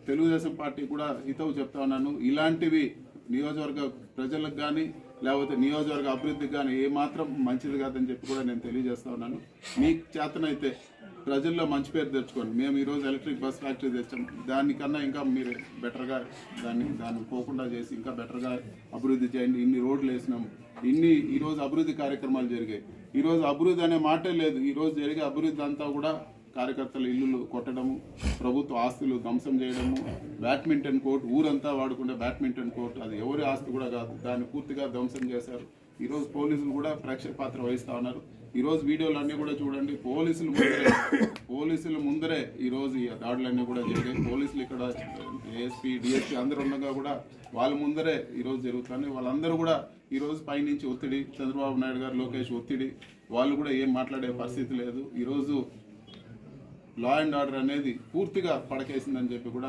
Telugu Desam party కూడా హితవు చెప్తా ఉన్నాను. ఇలాంటివి నియోజకవర్గ ప్రజలకు కానీ లేకపోతే నియోజకవర్గ అభివృద్ధికి కానీ ఏమాత్రం మంచిది కాదని చెప్పి కూడా నేను తెలియజేస్తా ఉన్నాను. మీకు చేతనైతే ప్రజల్లో మంచి పేరు తెచ్చుకోండి. మేము ఈరోజు ఎలక్ట్రిక్ బస్ ఫ్యాక్టరీ తెచ్చాం, దానికన్నా ఇంకా మీరు బెటర్గా దాన్ని పోకుండా చేసి ఇంకా బెటర్గా అభివృద్ధి చేయండి. ఇన్ని రోడ్లు వేసినాం, ఈరోజు అభివృద్ధి కార్యక్రమాలు జరిగాయి. ఈరోజు అభివృద్ధి అనే మాటే లేదు. ఈరోజు జరిగే అభివృద్ధి అంతా కూడా కార్యకర్తల ఇల్లులు కొట్టడము, ప్రభుత్వ ఆస్తులు ధ్వంసం చేయడము, బ్యాడ్మింటన్ కోర్టు ఊరంతా వాడుకుంటే బ్యాడ్మింటన్ కోర్టు అది ఎవరి ఆస్తి కూడా కాదు, దాన్ని పూర్తిగా ధ్వంసం చేశారు. ఈరోజు పోలీసులు కూడా ప్రేక్షక పాత్ర వహిస్తూ ఉన్నారు. ఈరోజు వీడియోలు అన్నీ కూడా చూడండి. పోలీసుల ముందరే ఈరోజు ఈ దాడులన్నీ కూడా జరిగాయి. పోలీసులు ఇక్కడ ఏఎస్పీ డిఎస్పీ అందరూ ఉండగా కూడా వాళ్ళ ముందరే ఈరోజు జరుగుతుంది. వాళ్ళందరూ కూడా ఈరోజు పైనుంచి ఒత్తిడి, చంద్రబాబు నాయుడు గారు, లోకేష్ ఒత్తిడి, వాళ్ళు కూడా ఏం మాట్లాడే పరిస్థితి లేదు. ఈరోజు లా అండ్ ఆర్డర్ అనేది పూర్తిగా పడకేసిందని చెప్పి కూడా